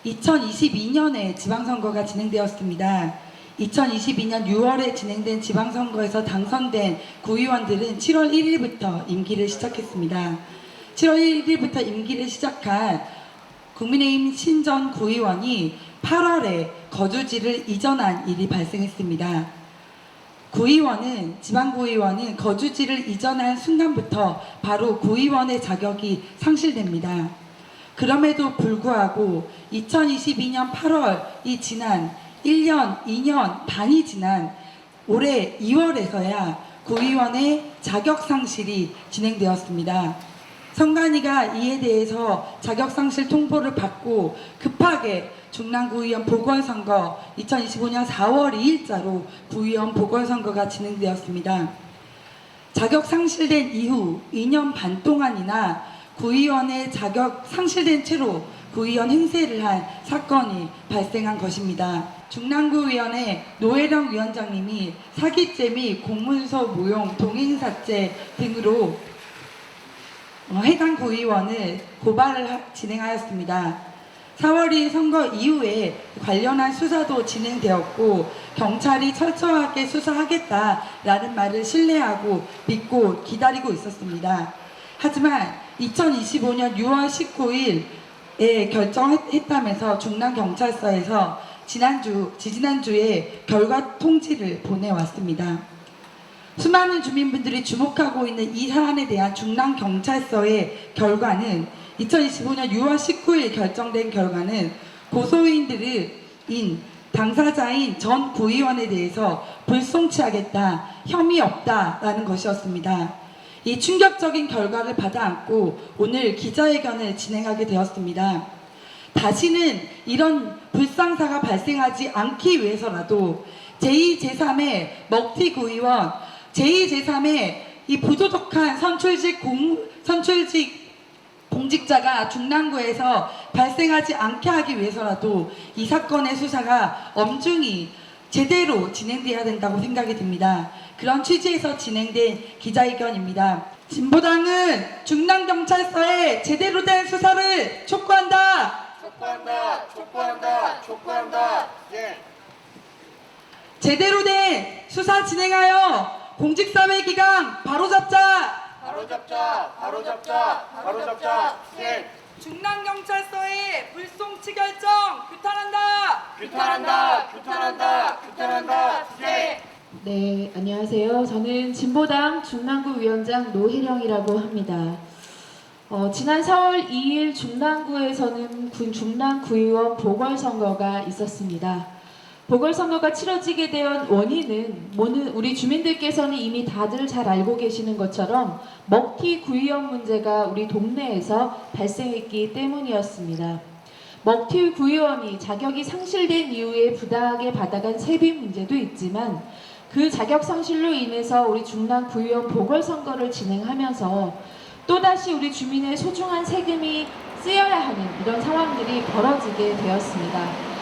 2022년에 지방선거가 진행되었습니다. 2022년 6월에 진행된 지방선거에서 당선된 구의원들은 7월 1일부터 임기를 시작했습니다. 7월 1일부터 임기를 시작한 국민의힘 신전 구의원이 8월에 거주지를 이전한 일이 발생했습니다. 지방구의원은 거주지를 이전한 순간부터 바로 구의원의 자격이 상실됩니다. 그럼에도 불구하고 2022년 8월이 지난 1년, 2년 반이 지난 올해 2월에서야 구의원의 자격 상실이 진행되었습니다. 선관위가 이에 대해서 자격 상실 통보를 받고 급하게 중랑구의원 보궐선거 2025년 4월 2일자로 구의원 보궐선거가 진행되었습니다. 자격 상실된 이후 2년 반 동안이나 구의원의 자격 상실된 채로 구의원 행세를 한 사건이 발생한 것입니다. 중랑구의원의 노혜령 위원장님이 사기죄 및 공문서 모용 동행사죄 등으로 해당 구의원을 고발을 진행하였습니다. 4월 2일 선거 이후에 관련한 수사도 진행되었고 경찰이 철저하게 수사하겠다라는 말을 신뢰하고 믿고 기다리고 있었습니다. 하지만 2025년 6월 19일에 결정했다면서 중랑경찰서에서 지지난주에 결과 통지를 보내왔습니다. 수많은 주민분들이 주목하고 있는 이 사안에 대한 중랑경찰서의 결과는 2025년 6월 19일 결정된 결과는 고소인들인 당사자인 전 구의원에 대해서 불송치하겠다, 혐의 없다라는 것이었습니다. 이 충격적인 결과를 받아안고 오늘 기자회견을 진행하게 되었습니다. 다시는 이런 불상사가 발생하지 않기 위해서라도 제2, 제3의 먹튀 구의원, 제2, 제3의 이 부도덕한 선출직 공직자가 중랑구에서 발생하지 않게 하기 위해서라도 이 사건의 수사가 엄중히 제대로 진행돼야 된다고 생각이 듭니다. 그런 취지에서 진행된 기자회견입니다. 진보당은 중랑경찰서의 제대로 된 수사를 촉구한다. 촉구한다. 예. 제대로 된 수사 진행하여 공직사회기강 바로잡자. 바로잡자. 예. 중랑경찰서의 불송치 결정 규탄한다. 예. 네, 안녕하세요. 저는 진보당 중랑구 위원장 노혜령이라고 합니다. 지난 4월 2일 중랑구에서는 중랑구의원 보궐선거가 있었습니다. 보궐선거가 치러지게 된 원인은 우리 주민들께서는 이미 다들 잘 알고 계시는 것처럼 먹튀 구의원 문제가 우리 동네에서 발생했기 때문이었습니다. 먹튀 구의원이 자격이 상실된 이후에 부당하게 받아간 세비 문제도 있지만 그 자격 상실로 인해서 우리 중랑구의원 보궐선거를 진행하면서 또다시 우리 주민의 소중한 세금이 쓰여야 하는 이런 상황들이 벌어지게 되었습니다.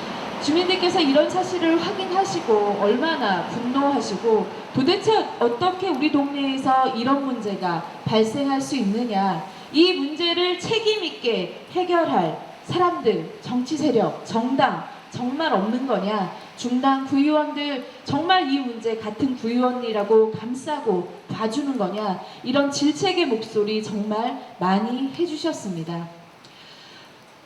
주민들께서 이런 사실을 확인하시고 얼마나 분노하시고 도대체 어떻게 우리 동네에서 이런 문제가 발생할 수 있느냐, 이 문제를 책임 있게 해결할 사람들, 정치 세력, 정당 정말 없는 거냐, 중당 구의원들 정말 이 문제 같은 구의원이라고 감싸고 봐주는 거냐, 이런 질책의 목소리 정말 많이 해주셨습니다.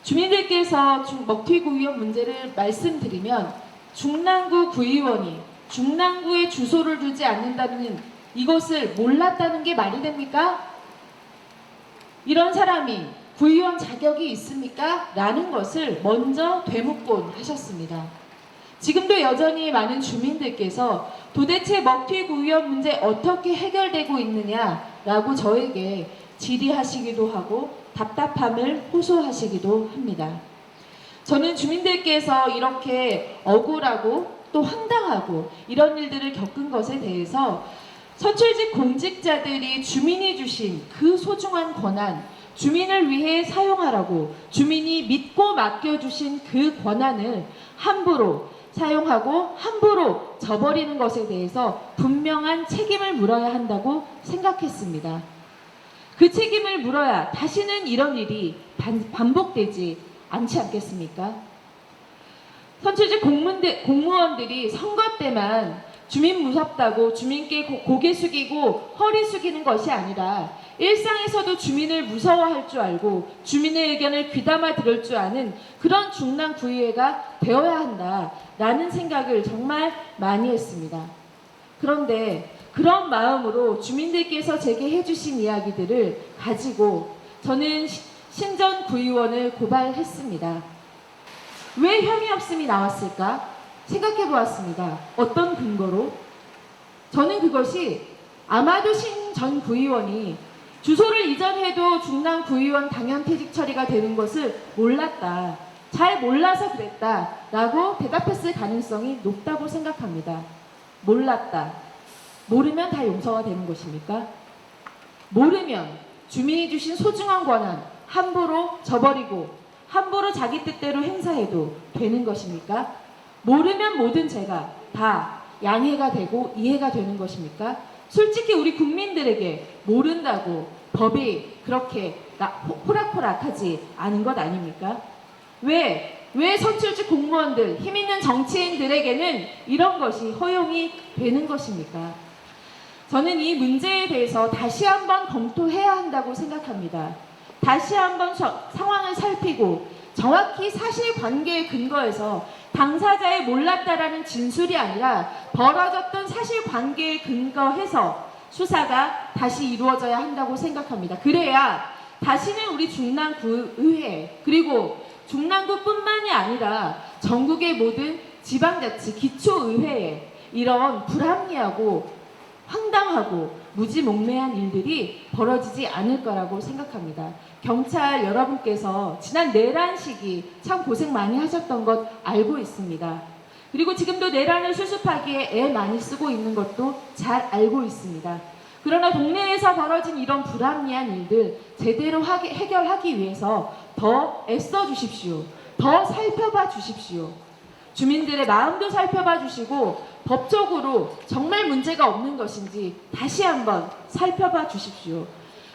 주민들께서 먹튀 구의원 문제를 말씀드리면 중랑구 구의원이 중랑구에 주소를 두지 않는다는 이것을 몰랐다는 게 말이 됩니까? 이런 사람이 구의원 자격이 있습니까? 라는 것을 먼저 되묻곤 하셨습니다. 지금도 여전히 많은 주민들께서 도대체 먹튀 구의원 문제 어떻게 해결되고 있느냐라고 저에게 질의하시기도 하고 답답함을 호소하시기도 합니다. 저는 주민들께서 이렇게 억울하고 또 황당하고 이런 일들을 겪은 것에 대해서 선출직 공직자들이 주민이 주신 그 소중한 권한, 주민을 위해 사용하라고 주민이 믿고 맡겨주신 그 권한을 함부로 사용하고 함부로 저버리는 것에 대해서 분명한 책임을 물어야 한다고 생각했습니다. 그 책임을 물어야 다시는 이런 일이 반복되지 않지 않겠습니까? 선출직 공무원들이 선거 때만 주민 무섭다고 주민께 고개 숙이고 허리 숙이는 것이 아니라 일상에서도 주민을 무서워할 줄 알고 주민의 의견을 귀담아 들을 줄 아는 그런 중랑구의회가 되어야 한다라는 생각을 정말 많이 했습니다. 그런데 그런 마음으로 주민들께서 제게 해주신 이야기들을 가지고 저는 신전구의원을 고발했습니다. 왜 혐의 없음이 나왔을까? 생각해 보았습니다. 어떤 근거로? 저는 그것이 아마도 신 전 구의원이 주소를 이전해도 중랑구의원 당연퇴직 처리가 되는 것을 몰랐다. 잘 몰라서 그랬다. 라고 대답했을 가능성이 높다고 생각합니다. 몰랐다. 모르면 다 용서가 되는 것입니까? 모르면 주민이 주신 소중한 권한 함부로 저버리고 함부로 자기 뜻대로 행사해도 되는 것입니까? 모르면 모든 죄가 다 양해가 되고 이해가 되는 것입니까? 솔직히 우리 국민들에게 모른다고 법이 그렇게 호락호락하지 않은 것 아닙니까? 왜 선출직 공무원들, 힘있는 정치인들에게는 이런 것이 허용이 되는 것입니까? 저는 이 문제에 대해서 다시 한번 검토해야 한다고 생각합니다. 다시 한번 상황을 살피고 정확히 사실관계에 근거해서 당사자의 몰랐다라는 진술이 아니라 벌어졌던 사실관계에 근거해서 수사가 다시 이루어져야 한다고 생각합니다. 그래야 다시는 우리 중랑구의회 그리고 중랑구뿐만이 아니라 전국의 모든 지방자치 기초의회에 이런 불합리하고 황당하고 무지몽매한 일들이 벌어지지 않을 거라고 생각합니다. 경찰 여러분께서 지난 내란 시기 참 고생 많이 하셨던 것 알고 있습니다. 그리고 지금도 내란을 수습하기에 애 많이 쓰고 있는 것도 잘 알고 있습니다. 그러나 동네에서 벌어진 이런 불합리한 일들 제대로 해결하기 위해서 더 애써 주십시오. 더 살펴봐 주십시오. 주민들의 마음도 살펴봐 주시고 법적으로 정말 문제가 없는 것인지 다시 한번 살펴봐 주십시오.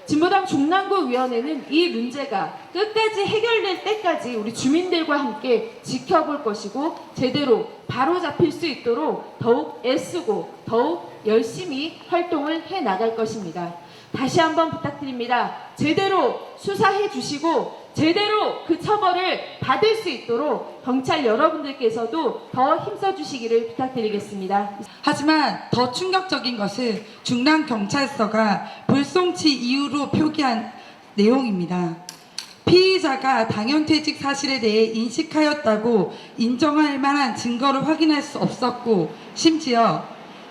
진보당 중랑구위원회는 이 문제가 끝까지 해결될 때까지 우리 주민들과 함께 지켜볼 것이고 제대로 바로잡힐 수 있도록 더욱 애쓰고 더욱 열심히 활동을 해나갈 것입니다. 다시 한번 부탁드립니다. 제대로 수사해 주시고 제대로 그 처벌을 받을 수 있도록 경찰 여러분들께서도 더 힘써 주시기를 부탁드리겠습니다. 하지만 더 충격적인 것은 중랑경찰서가 불송치 이유로 표기한 내용입니다. 피의자가 당연퇴직 사실에 대해 인식하였다고 인정할 만한 증거를 확인할 수 없었고 심지어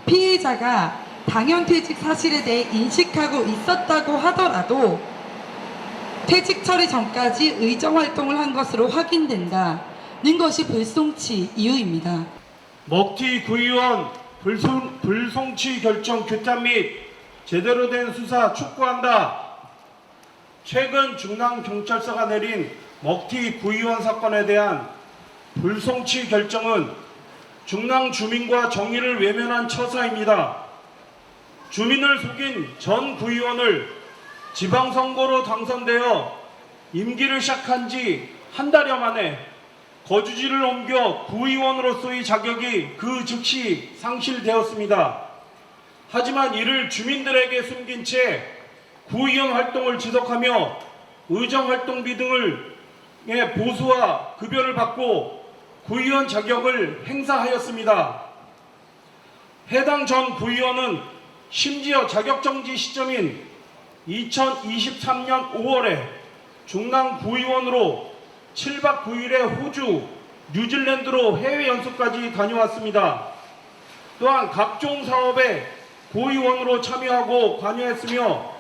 피의자가 당연퇴직 사실에 대해 인식하고 있었다고 하더라도 퇴직 처리 전까지 의정활동을 한 것으로 확인된다는 것이 불송치 이유입니다. 먹튀 구의원 불송치 결정 규탄 및 제대로 된 수사 촉구한다. 최근 중랑경찰서가 내린 먹튀 구의원 사건에 대한 불송치 결정은 중랑 주민과 정의를 외면한 처사입니다. 주민을 속인 전 구의원을 지방선거로 당선되어 임기를 시작한 지 한 달여 만에 거주지를 옮겨 구의원으로서의 자격이 그 즉시 상실되었습니다. 하지만 이를 주민들에게 숨긴 채 구의원 활동을 지속하며 의정활동비 등의 보수와 급여를 받고 구의원 자격을 행사하였습니다. 해당 전 구의원은 심지어 자격정지 시점인 2023년 5월에 중랑구의원으로 7박 9일의 호주, 뉴질랜드로 해외 연수까지 다녀왔습니다. 또한 각종 사업에 고의원으로 참여하고 관여했으며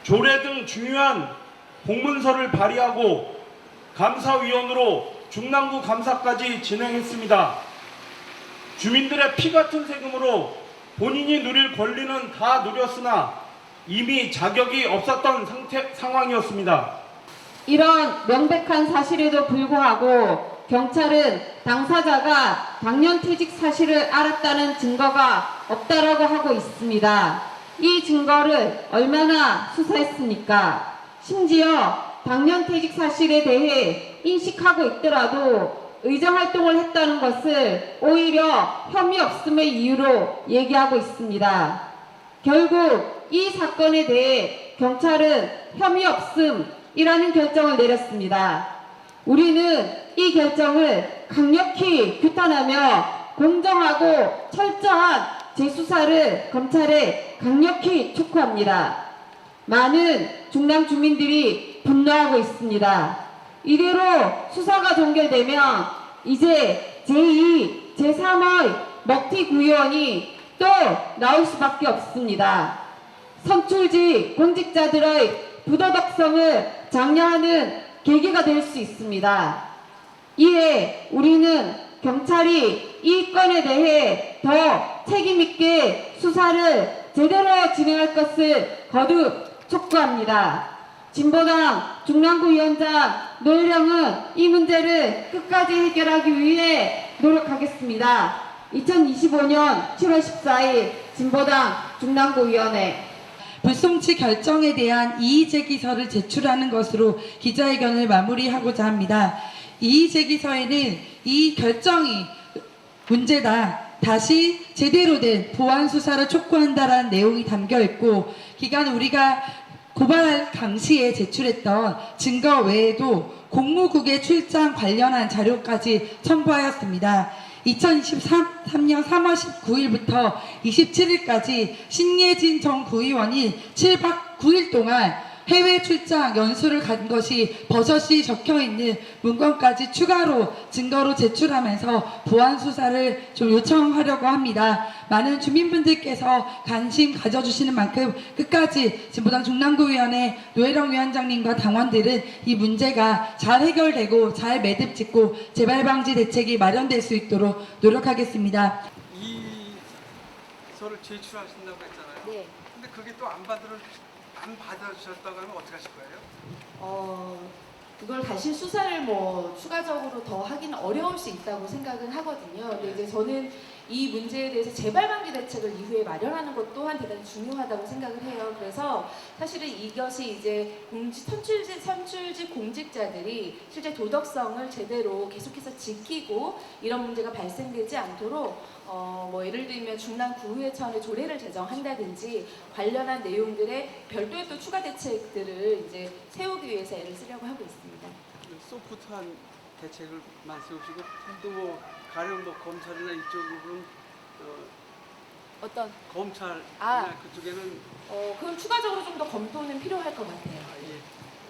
조례 등 중요한 공문서를 발의하고 감사위원으로 중랑구 감사까지 진행했습니다. 주민들의 피 같은 세금으로 본인이 누릴 권리는 다 누렸으나 이미 자격이 없었던 상황이었습니다. 이런 명백한 사실에도 불구하고 경찰은 당사자가 당연퇴직 사실을 알았다는 증거가 없다라고 하고 있습니다. 이 증거를 얼마나 수사했습니까? 심지어 당연퇴직 사실에 대해 인식하고 있더라도 의정활동을 했다는 것을 오히려 혐의 없음의 이유로 얘기하고 있습니다. 결국 이 사건에 대해 경찰은 혐의 없음이라는 결정을 내렸습니다. 우리는 이 결정을 강력히 규탄하며 공정하고 철저한 재수사를 검찰에 강력히 촉구합니다. 많은 중랑 주민들이 분노하고 있습니다. 이대로 수사가 종결되면 이제 제2, 제3의 먹튀 구의원이 또 나올 수밖에 없습니다. 선출직 공직자들의 부도덕성을 장려하는 계기가 될 수 있습니다. 이에 우리는 경찰이 이 건에 대해 더 책임있게 수사를 제대로 진행할 것을 거듭 촉구합니다. 진보당 중랑구 위원장 노혜령은 이 문제를 끝까지 해결하기 위해 노력하겠습니다. 2025년 7월 14일 진보당 중랑구위원회. 불송치 결정에 대한 이의제기서를 제출하는 것으로 기자회견을 마무리하고자 합니다. 이의제기서에는 이 결정이 문제다, 다시 제대로 된 보안 수사를 촉구한다라는 내용이 담겨 있고, 기간 우리가 고발할 당시에 제출했던 증거 외에도 공무국의 출장 관련한 자료까지 첨부하였습니다. 2023년 3월 19일부터 27일까지 신예진 전 구의원이 7박 9일 동안 해외 출장 연수를 간 것이 버젓이 적혀있는 문건까지 추가로 증거로 제출하면서 보안 수사를 좀 요청하려고 합니다. 많은 주민분들께서 관심 가져주시는 만큼 끝까지 진보당 중랑구위원회 노혜령 위원장님과 당원들은 이 문제가 잘 해결되고 잘 매듭 짓고 재발 방지 대책이 마련될 수 있도록 노력하겠습니다. 이 서를 제출하신다고 했잖아요. 네. 근데 그게 또 안 받아주셨다고 하면 어떻게 하실 거예요? 그걸 다시 수사를 뭐 추가적으로 더 하기는 어려울 수 있다고 생각은 하거든요. 근데 이제 저는 이 문제에 대해서 재발 방지 대책을 이후에 마련하는 것 또한 대단히 중요하다고 생각을 해요. 그래서 사실은 이것이 이제 선출직 공직자들이 실제 도덕성을 제대로 계속해서 지키고 이런 문제가 발생되지 않도록 뭐 예를 들면 중랑구의회 차원의 조례를 제정한다든지 관련한 내용들의 별도의 또 추가 대책들을 이제 세우기 위해서 애를 쓰려고 하고 있습니다. 소프트한 대책을만 세우시고 또 뭐 가령 뭐 검찰이나 이쪽으로는 어떤 검찰이나 아. 그쪽에는 그건 추가적으로 좀 더 검토는 필요할 것 같아요. 예,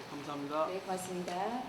감사합니다. 네, 고맙습니다.